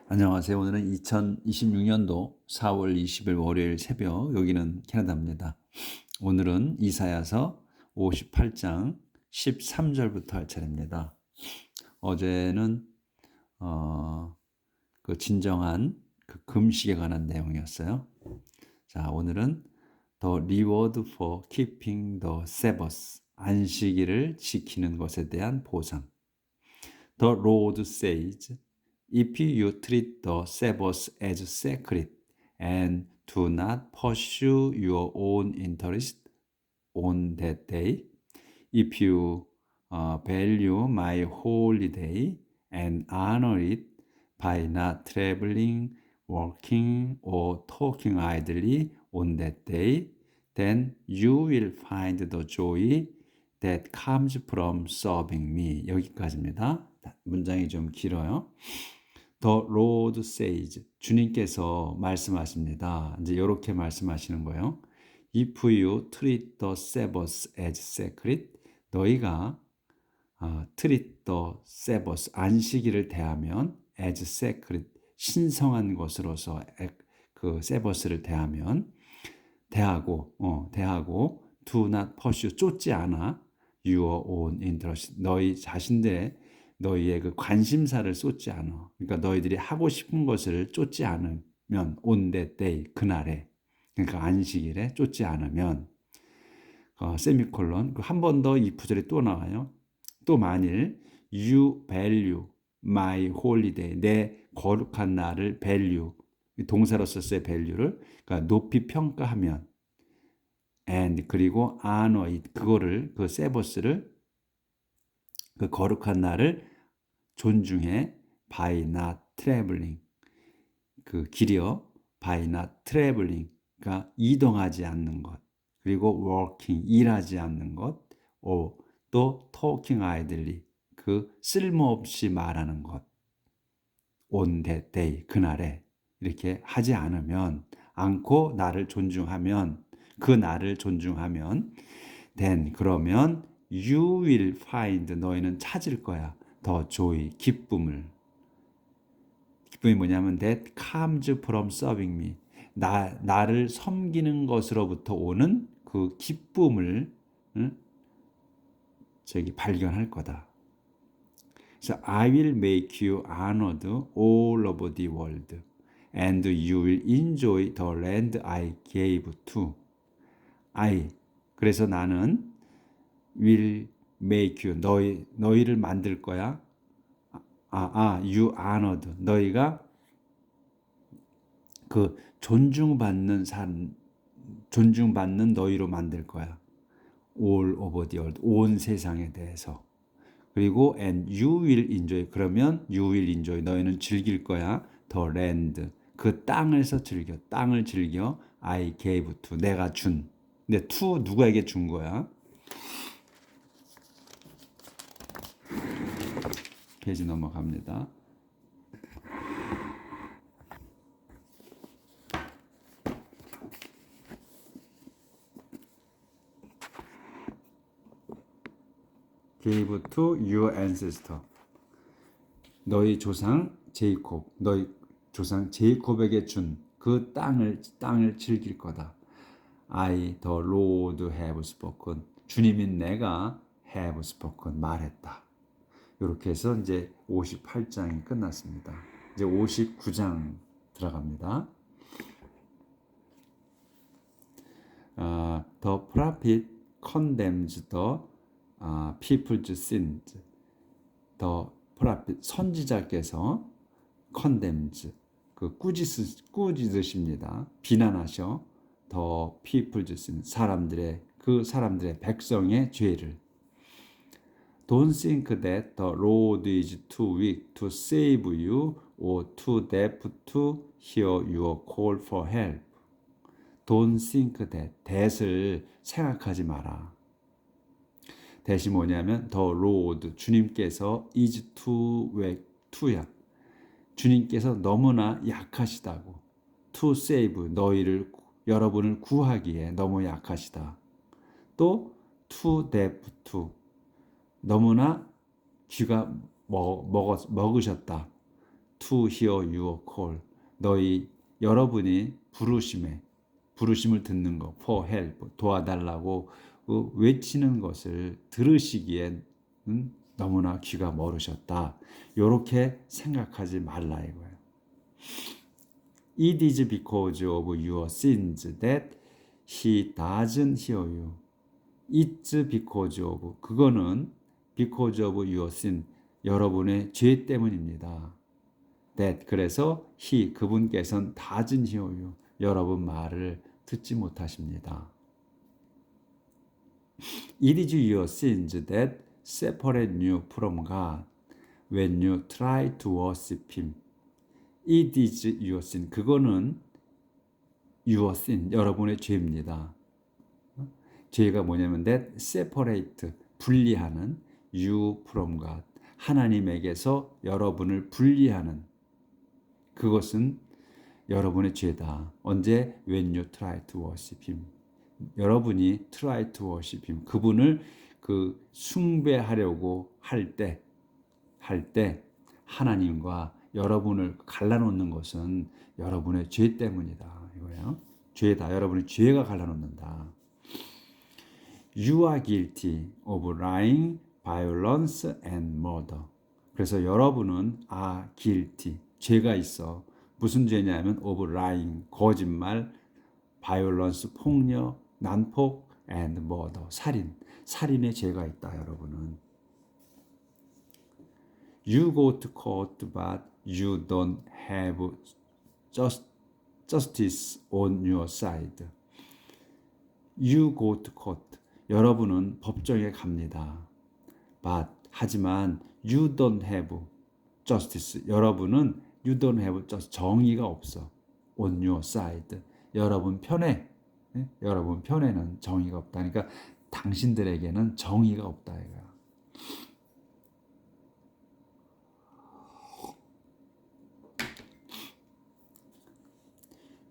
안녕하세요. 오늘은 2026년도 4월 20일 월요일 새벽, 여기는 캐나다입니다. 오늘은 이사야서 58장 13절부터 할 차례입니다. 어제는 그 진정한 그 금식에 관한 내용이었어요. 자, 오늘은 The reward for keeping the Sabbath, 안식일을 지키는 것에 대한 보상. The Lord says, if you treat the Sabbath as sacred and do not pursue your own interest on that day, if you value my holy day and honor it by not traveling, working, or talking idly on that day, then you will find the joy that comes from serving me. 여기까지입니다. 문장이 좀 길어요. The Lord says, 주님께서 말씀하십니다. 이제 이렇게 말씀하시는 거예요. If you treat the Sabbath as sacred, 너희가 treat the Sabbath, 안식일을 대하면 as sacred, 신성한 것으로서 그 세버스를 대하고 do not pursue, 쫓지 않아 your own interest, 너희 자신들의 너희의 그 관심사를 쏟지 않아. 그러니까 너희들이 하고 싶은 것을 쫓지 않으면 on that day, 그날에, 그러니까 안식일에 쫓지 않으면 세미콜론, 한 번 더 이 구절이 또 나와요. 또 만일 you value my holy day, 내 거룩한 날을 value, 동사로 썼어요. value를, 그러니까 높이 평가하면, and 그리고 honor it, 그거를, 그 세버스를, 그 거룩한 날을 존중해. by not traveling, 그 길이요. by not traveling, 그러니까 이동하지 않는 것. 그리고 working, 일하지 않는 것. 또 talking idly, 그 쓸모없이 말하는 것. on that day, 그날에 이렇게 하지 않고 나를 존중하면, 그 나를 존중하면, then 그러면 you will find, 너희는 찾을 거야. 더 joy, 기쁨이 뭐냐면 that comes from serving me, 나를 섬기는 것으로부터 오는 그 기쁨을 발견할 거다. 그래서 I will make you honored all over the world, and you will enjoy the land I gave to. 그래서 나는 will make you, 너희를 만들 거야. you honored, 너희가 그 존중받는 너희로 만들 거야. all over the world, 온 세상에 대해서. 그리고 and you will enjoy, 그러면 you will enjoy, 너희는 즐길 거야. the land, 그 땅을 즐겨. I gave to, 내가 준. 근데 to 누구에게 준 거야? 페이지 넘어갑니다. gave to your ancestor, 너희 조상 제이콥에게 준 그 땅을 즐길 거다. I, the Lord have spoken, 주님인 내가 have spoken, 말했다. 이렇게 해서 이제 58장이 끝났습니다. 이제 59장 들어갑니다. The prophet condemns the people's sins. The prophet, 선지자께서 condemns, 그 꾸짖으십니다. 비난하셔. The people's sins, 사람들의 백성의 죄를. Don't think that the Lord is too weak to save you or too deaf to hear your call for help. Don't think that을 생각하지 마라. that이 뭐냐면 the Lord, 주님께서 is too weak, to야. 주님께서 너무나 약하시다고. to save, 여러분을 구하기에 너무 약하시다. 또 too deaf to, 너무나 귀가 먹으셨다. to hear your call. 여러분이 부르심을 듣는 거, for help, 도와달라고 외치는 것을 들으시기엔 너무나 귀가 멀으셨다. 이렇게 생각하지 말라 이거예요. It is because of your sins that he doesn't hear you. It's because of, 그거는 because of your sin, 여러분의 죄 때문입니다. That, 그래서 그분께서는 doesn't hear you, 여러분 말을 듣지 못하십니다. It is your sins that separate you from God when you try to worship Him. It is your sin. 그거는 your sin, 여러분의 죄입니다. 죄가 뭐냐면 that separate, 분리하는 you from God, 하나님에게서 여러분을 분리하는 그것은 여러분의 죄다. 언제? When you try to worship Him. 여러분이 try to worship Him. 그분을 숭배하려고 할 때 하나님과 여러분을 갈라놓는 것은 여러분의 죄 때문이다. 이거예요. 죄다. 여러분의 죄가 갈라놓는다. You are guilty of lying, violence, and murder. 그래서 여러분은 are guilty. 죄가 있어. 무슨 죄냐면 of lying, 거짓말, violence, 폭력, 난폭, and murder, 살인의 죄가 있다. 여러분은. You go to court, but you don't have justice on your side. You go to court. 여러분은 법정에 갑니다. But, 하지만 you don't have justice. 여러분은 you don't have justice. 정의가 없어. On your side. 여러분 편에. 여러분 편에는 정의가 없다. 그러니까 당신들에게는 정의가 없다. 이거야.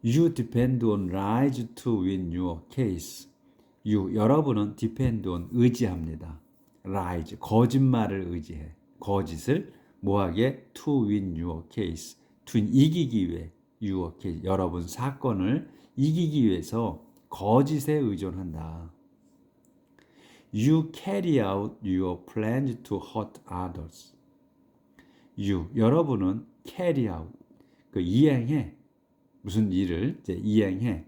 You depend on lies to win your case. 여러분은 depend on, 의지합니다. lies, 거짓말을 의지해. 거짓을 뭐하게? to win your case. to 이기기 위해 your case. 여러분 사건을 이기기 위해서 거짓에 의존한다. You carry out your plans to hurt others. 여러분은 carry out, 이행해. 무슨 일을 이제 이행해,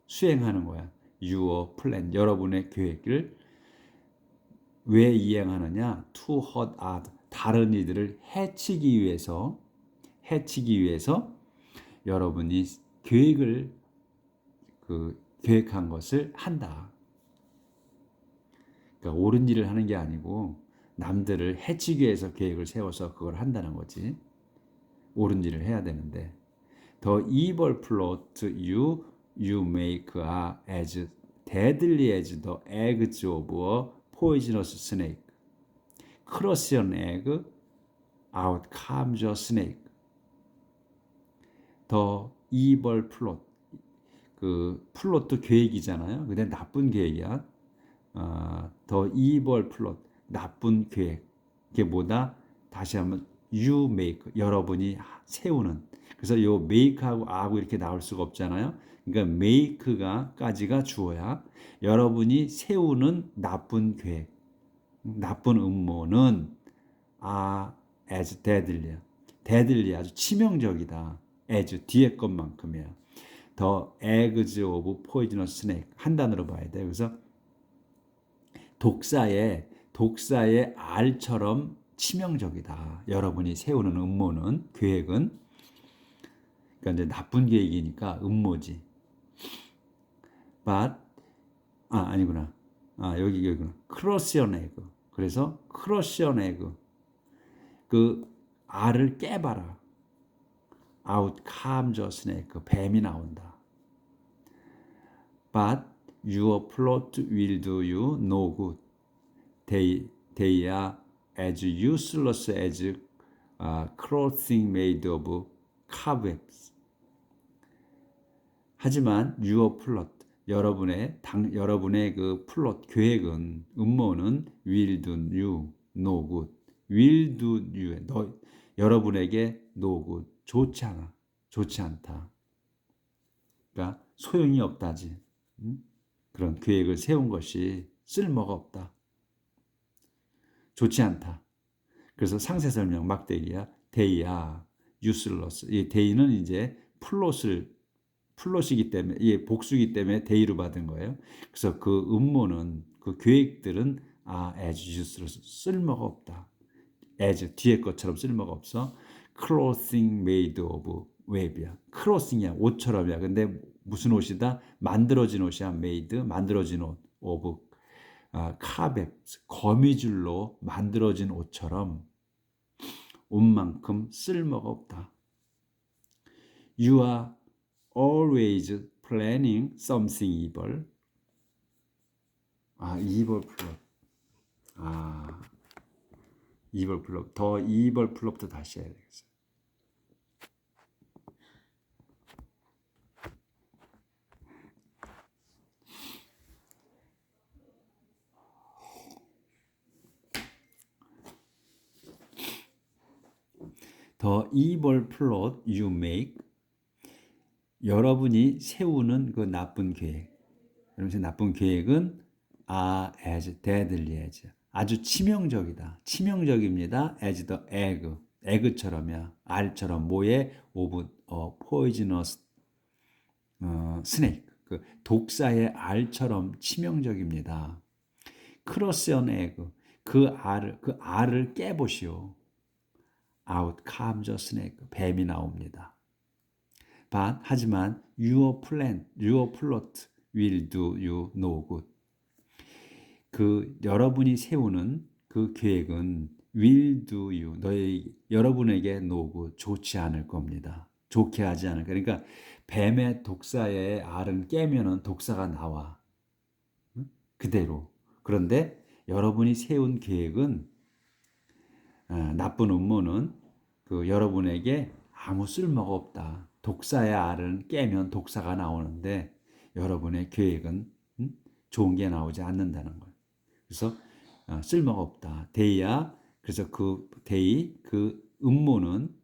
수행하는 거야. Your plan, 여러분의 계획을 왜 이행하느냐? To hurt others, 다른 이들을 해치기 위해서 여러분이 계획을 계획한 것을 한다. 그러니까 옳은 일을 하는 게 아니고 남들을 해치기 위해서 계획을 세워서 그걸 한다는 거지. 옳은 일을 해야 되는데. The evil plot you make are as deadly as the eggs of a poisonous snake. Crush an egg, out comes a snake. The evil plot. 플롯도 계획이잖아요. 근데 나쁜 계획이야. The evil plot. 나쁜 계획. 이게 뭐다? 다시 한번 you make. 여러분이 세우는. 그래서 요 make하고 are하고 이렇게 나올 수가 없잖아요. 그러니까 make가까지가 주어야. 여러분이 세우는 나쁜 계획, 나쁜 음모는 as deadly. deadly 아주 치명적이다. as 뒤에 것만큼이야. The eggs of poisonous snake. 한 단어로 봐야 돼. 그래서 독사의 알처럼 치명적이다. 여러분이 세우는 음모는, 계획은. 그러니까 이제 나쁜 계획이니까 음모지. But 아니구나. 여기구나. Crush an egg. 그래서 crush an egg. 알을 깨봐라. Out comes a snake. 뱀이 나온다. But your plot will do you no good. They are as useless as clothing made of cobwebs. 하지만 your plot, 여러분의 플롯, 계획은, 음모는 will do you no good. will do you, 여러분에게 no good. 좋지 않아. 좋지 않다. 그러니까 소용이 없다지. 그런 계획을 세운 것이 쓸모가 없다. 좋지 않다. 그래서 상세 설명 막대기야. they야. useless. 이 they는 이제 플롯이기 때문에, 이 복수이기 때문에 they로 받은 거예요. 그래서 그 음모는, 그 계획들은 as useless. 쓸모가 없다. as 뒤에 것처럼 쓸모가 없어. clothing made of web이야. clothing이야. 옷처럼이야. 근데 무슨 옷이다? 만들어진 옷이야. made. 만들어진 옷. of 카벳. 거미줄로 만들어진 옷처럼 옷만큼 쓸모가 없다. You are always planning something evil. evil 플롯. evil 플롯. 더 evil 플롯도 다시 해야 되겠어요. The evil plot you make. 여러분이 세우는 그 나쁜 계획. 여러분 나쁜 계획은 as deadly as. 아주 치명적이다. 치명적입니다. as the egg. egg처럼이야. 알처럼 모에 of poisonous snake. 그 독사의 알처럼 치명적입니다. Crush an egg. 그 알을 깨보시오. Out comes a snake. 뱀이 나옵니다. 하지만 your plot will do you no good. 그 여러분이 세우는 그 계획은 will do you, 여러분에게 no good, 좋지 않을 겁니다. 좋게 하지 않을. 그러니까 뱀의 독사의 알은 깨면은 독사가 나와. 그대로. 그런데 여러분이 세운 계획은 나쁜 음모는 그 여러분에게 아무 쓸모가 없다. 독사의 알을 깨면 독사가 나오는데 여러분의 계획은 좋은 게 나오지 않는다는 거예요. 그래서 쓸모가 없다. 데이야. 그래서 그 음모는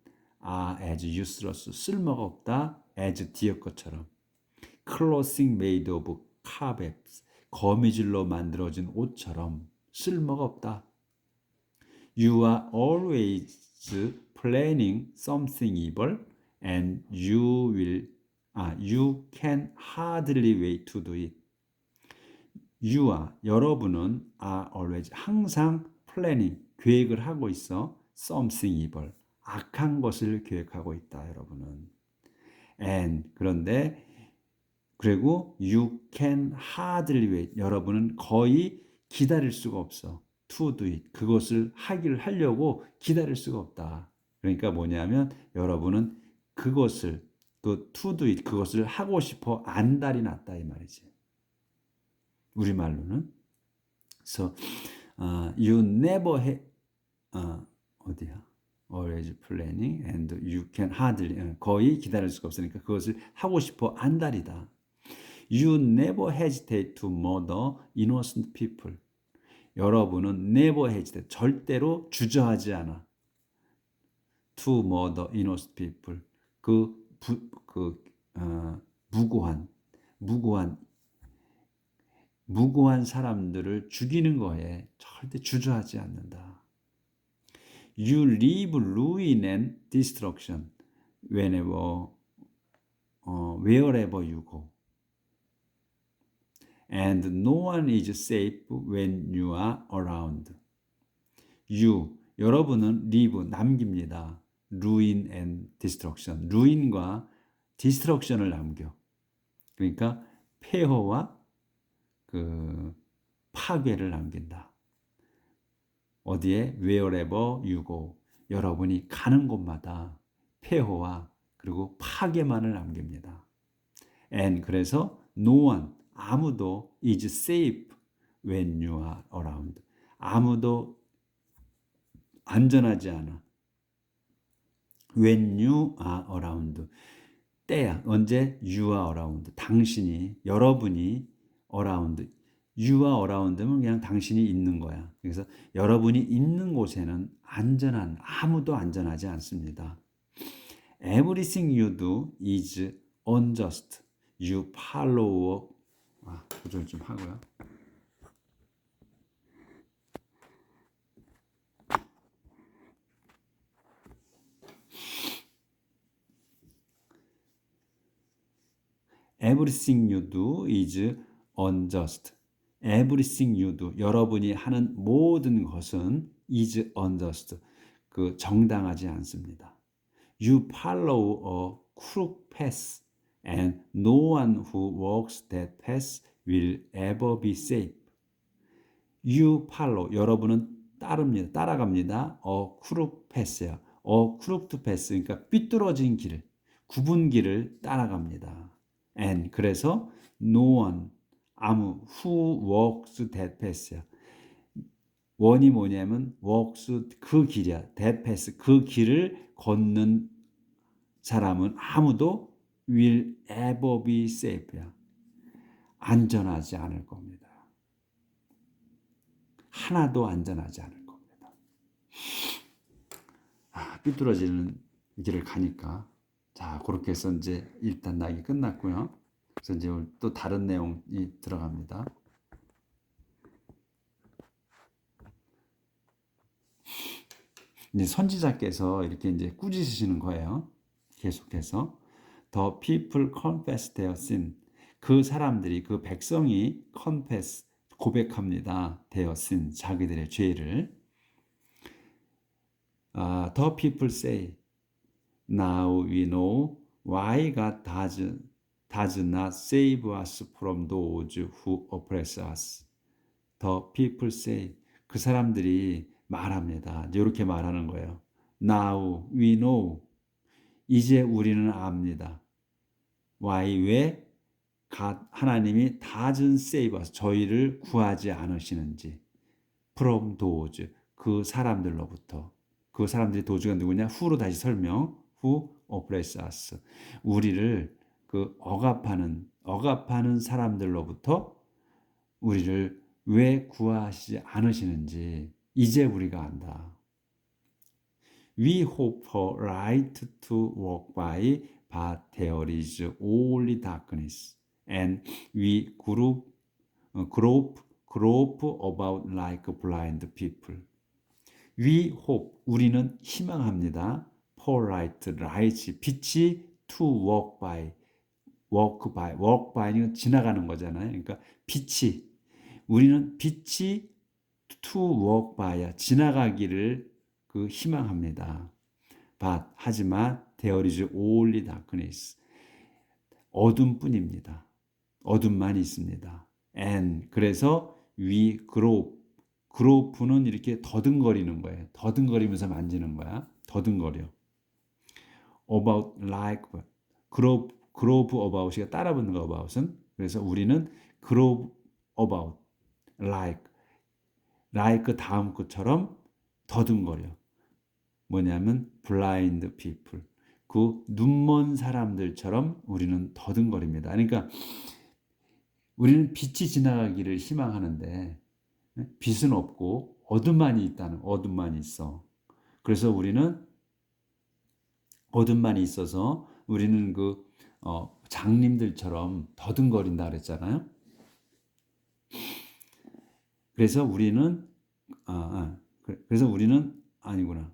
as useless. 쓸모가 없다. as 뒤에 것처럼. clothing made of cobwebs. 거미줄로 만들어진 옷처럼 쓸모가 없다. You are always planning something evil and you can hardly wait to do it. 여러분은 always 항상 planning 계획을 하고 있어. something evil 악한 것을 계획하고 있다. 여러분은 그리고 you can hardly wait 여러분은 거의 기다릴 수가 없어. to do it 그것을 하려고 기다릴 수가 없다. 그러니까 뭐냐면 여러분은 그것을 to do it 그것을 하고 싶어 안달이 났다 이 말이지. 우리말로는. 그래서 you never 어디야? always planning and you can hardly 거의 기다릴 수가 없으니까 그것을 하고 싶어 안달이다. You never hesitate to murder innocent people. 여러분은 never hesitate 절대로 주저하지 않아. to murder innocent people 무고한 사람들을 죽이는 거에 절대 주저하지 않는다. You leave ruin and destruction wherever you go. And no one is safe when you are around. 여러분은 leave, 남깁니다. ruin and destruction. ruin과 destruction을 남겨. 그러니까 폐허와 파괴를 남긴다. 어디에? wherever you go. 여러분이 가는 곳마다 폐허와 그리고 파괴만을 남깁니다. And 그래서 no one, 아무도 is safe when you are around. 아무도 안전하지 않아. When you are around. 때야. 언제? You are around. 당신이, 여러분이 around. You are around면 그냥 당신이 있는 거야. 그래서 여러분이 있는 곳에는 아무도 안전하지 않습니다. Everything you do is unjust. You follow. 조절 좀 하고요. Everything you do is unjust. Everything you do. 여러분이 하는 모든 것은 is unjust. 정당하지 않습니다. You follow a crooked path, and no one who walks that path will ever be safe. You follow. 여러분은 따라갑니다. A crooked path야. A crooked path. 그러니까 삐뚤어진 길, 굽은 길을 따라갑니다. And 그래서 no one, 아무 who walks that path야. 원이 뭐냐면 walks 그 길이야. that path 그 길을 걷는 사람은 아무도 will ever be safe야. 안전하지 않을 겁니다. 하나도 안전하지 않을 겁니다. 삐뚤어지는 길을 가니까 자 그렇게 해서 이제 일단 낙이 끝났고요. 그래서 이제 또 다른 내용이 들어갑니다. 이제 선지자께서 이렇게 이제 꾸짖으시는 거예요. 계속해서 The people confess their sin. 그 사람들이 그 백성이 confess 고백합니다. their sin 자기들의 죄를. The people say, Now we know why God does not save us from those who oppress us. The people say, 그 사람들이 말합니다. 이렇게 말하는 거예요. Now we know. 이제 우리는 압니다. Why 왜 하나님이 doesn't save us 저희를 구하지 않으시는지. From those 그 사람들로부터. 그 사람들이 도주가 누구냐? who로 다시 설명. Who oppress us. 우리를 억압하는 사람들로부터 우리를 왜 구하시지 않으시는지 이제 우리가 안다. We hope for light to walk by, but there is only darkness, and we grope about like blind people. We hope 우리는 희망합니다. For light, 빛이 to walk by는 지나가는 거잖아요. 그러니까 우리는 빛이 to walk by야 지나가기를 희망합니다. But 하지만 there is only darkness. 어둠뿐입니다. 어둠만 있습니다. And 그래서 we grope는 이렇게 더듬거리는 거예요. 더듬거리면서 만지는 거야. 더듬거려. About like grope about이가 따라붙는 거 about은 그래서 우리는 grope about like 다음 것처럼 더듬거려. 뭐냐면 blind people. 그 눈먼 사람들처럼 우리는 더듬거립니다. 그러니까 우리는 빛이 지나가기를 희망하는데 빛은 없고 어둠만 있어. 그래서 우리는 어둠만 있어서 우리는 장님들처럼 더듬거린다 그랬잖아요. 그래서 우리는 아니구나.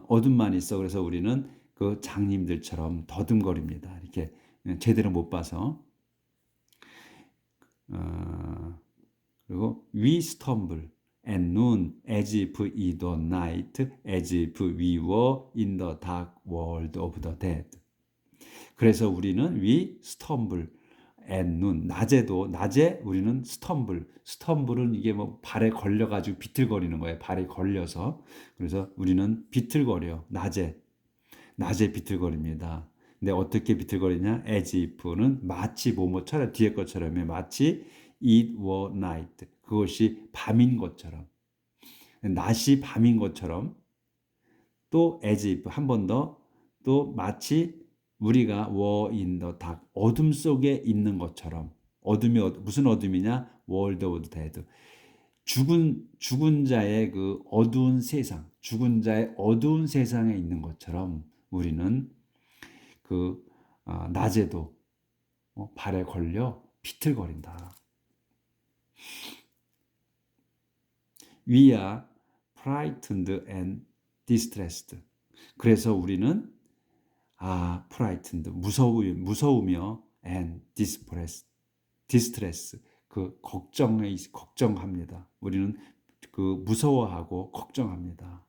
어둠만 있어. 그래서 우리는 그 장님들처럼 더듬거립니다. 이렇게 제대로 못 봐서. 그리고 we stumble at noon as if in the night, as if we were in the dark world of the dead. 그래서 우리는 we stumble at noon. 낮에 우리는 stumble은 이게 발에 걸려가지고 비틀거리는 거예요. 발에 걸려서. 그래서 우리는 비틀거려. 낮에 비틀거립니다. 근데 어떻게 비틀거리냐? as if는 마치 뭐뭐처럼 뒤에 것처럼요. 마치 it were night. 그것이 밤인 것처럼. 낮이 밤인 것처럼. 또 as if 한 번 더. 또 마치 우리가 were in the dark. 어둠 속에 있는 것처럼. 어둠이 무슨 어둠이냐? world of the dead. 죽은 자의 어두운 세상. 죽은 자의 어두운 세상에 있는 것처럼 우리는 낮에도 발에 걸려 비틀거린다. We are frightened and distressed. 그래서 우리는 frightened, 무서우며 and distress, 걱정합니다. 우리는 무서워하고 걱정합니다.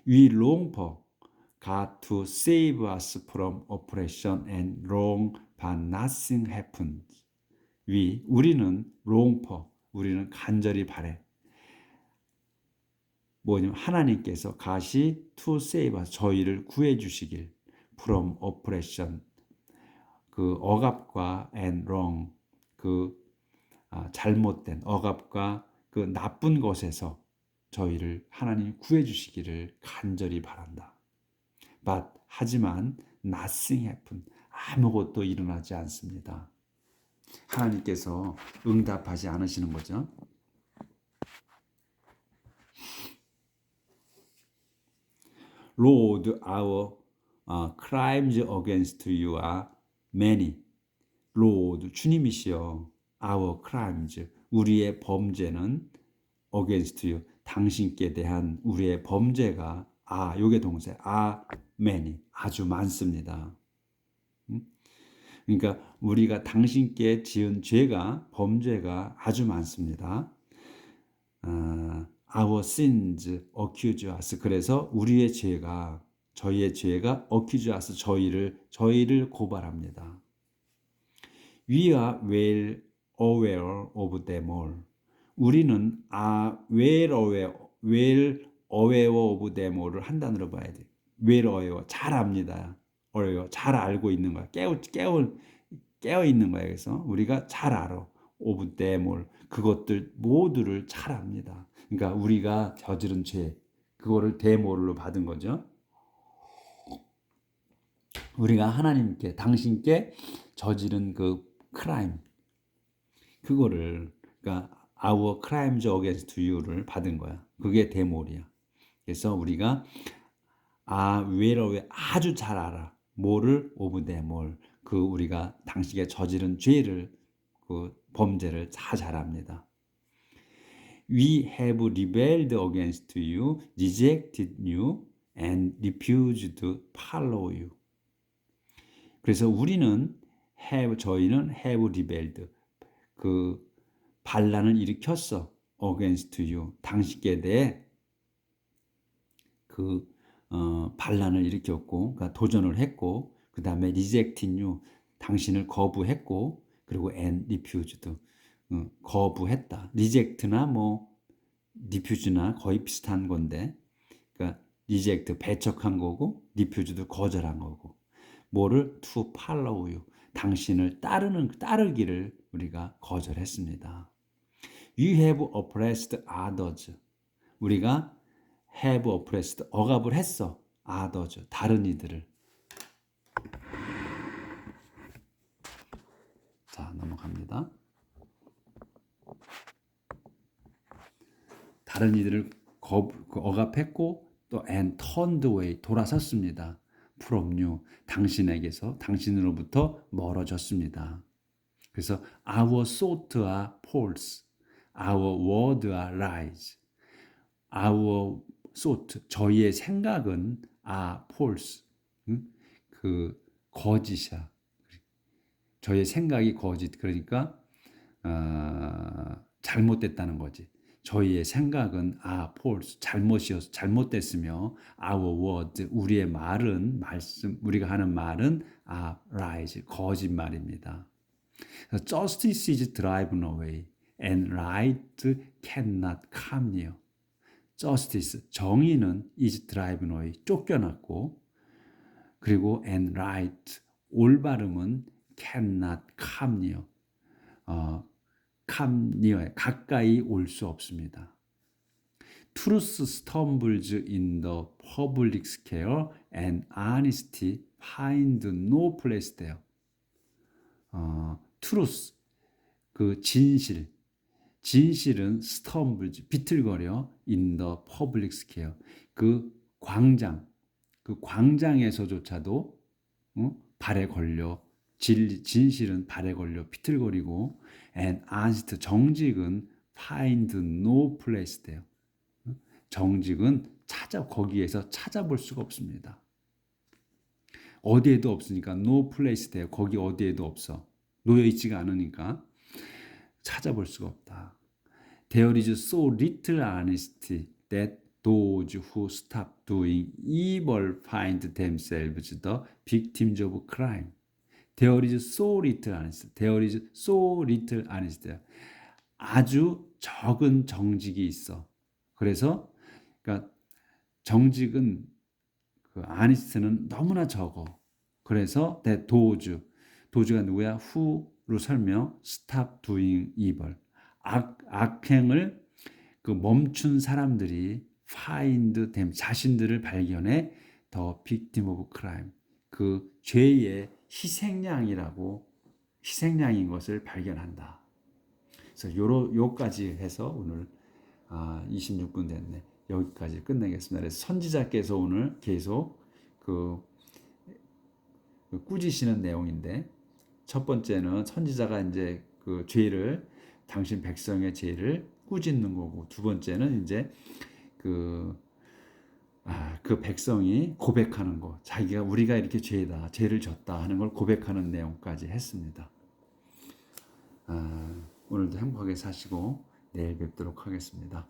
We long for God to save us from oppression and wrong, but nothing happens. 우리는 long for, 우리는 간절히 바래. 뭐냐면 하나님께서 God이 to save us, 저희를 구해 주시길, from oppression, 억압과 and wrong, 잘못된 억압과 나쁜 것에서 저희를 하나님 구해 주시기를 간절히 바란다. But 하지만 nothing happen, 아무것도 일어나지 않습니다. 하나님께서 응답하지 않으시는 거죠. Lord, our crimes against you are many. Lord, 주님이시여, our crimes, 우리의 범죄는 against you, 당신께 대한 우리의 범죄가 요게 동사, are many, 아주 많습니다. 그러니까 우리가 당신께 지은 범죄가 아주 많습니다. Our sins accuse us. 그래서 저희의 죄가 accuse us, 저희를 고발합니다. We are well aware of them all. 우리는 well aware of them all을 한 단어로 봐야 돼. well aware, 잘 압니다. aware, 잘 알고 있는 거야. 깨어 있는 거야. 그래서 우리가 잘 알아. of them all, 그것들 모두를 잘 압니다. 그러니까 우리가 저지른 죄, 그거를 대모로 받은 거죠. 우리가 하나님께, 당신께 저지른 crime, 그거를, 그러니까 our crimes against you를 받은 거야. 그게 대모리야. 그래서 우리가 well, 아주 잘 알아. 뭐를? of them all, 우리가 당신께 저지른 죄를, 범죄를 다 잘 압니다. We have rebelled against you, rejected you, and refused to follow you. 그래서 저희는 have rebelled, 반란을 일으켰어. against you, 당신께 대해 반란을 일으켰고, 그러니까 도전을 했고, 그 다음에 rejected you, 당신을 거부했고, 그리고 and refused, 거부했다. reject나 refuse나 거의 비슷한 건데, 그러니까 reject, 배척한 거고, refused, 거절한 거고. 뭐를? to follow you, 당신을 따르기를 우리가 거절했습니다. You have oppressed others. 우리가 have oppressed, 억압을 했어. others, 다른 이들을. 자, 넘어갑니다. 다른 이들을 억압했고, 또 and turned away, 돌아섰습니다. from you, 당신으로부터 멀어졌습니다. 그래서 our thoughts are false, our words are lies. Our thought, 저희의 생각은 are false, 거짓이야. 저희의 생각이 거짓, 그러니까 잘못됐다는 거지. 저희의 생각은 false, 잘못됐으며 our word, 우리가 하는 말은 lies, 거짓말입니다. Justice is driven away and right cannot come near. Justice, 정의는 is driven away, 쫓겨났고, 그리고 and right, 올바름은 cannot come near, come near, 가까이 올 수 없습니다. Truth stumbles in the public square and honesty find no place there. Truth, 진실은 stumbles, 비틀거려 in the public square, 광장, 그 광장에서조차도 발에 걸려 진실은 발에 걸려 비틀거리고 and honest 정직은 find no place 돼요. 정직은 거기에서 찾아볼 수가 없습니다. 어디에도 없으니까 no place 돼요. 거기 어디에도 없어. 놓여 있지가 않으니까 찾아볼 수가 없다. There is so little honesty that those who stop doing evil find themselves the victims of crime. There is so little honesty. There is so little honesty. 아주 적은 정직이 있어. 그래서 그러니까 정직은 그 honest는 너무나 적어. 그래서 도주가 누구야? who로 설명. stop doing evil. 악행을 그 멈춘 사람들이 find them 자신들을 발견해 the victim of crime 그 죄의 희생양인 것을 발견한다. 그래서 요까지 해서 오늘 26분 됐네. 여기까지 끝내겠습니다. 그래서 선지자께서 오늘 계속 그 꾸짖으시는 내용인데 첫 번째는 선지자가 이제 그 당신 백성의 죄를 꾸짖는 거고 두 번째는 이제 그 백성이 고백하는 거 우리가 이렇게 죄를 졌다 하는 걸 고백하는 내용까지 했습니다. 오늘도 행복하게 사시고 내일 뵙도록 하겠습니다.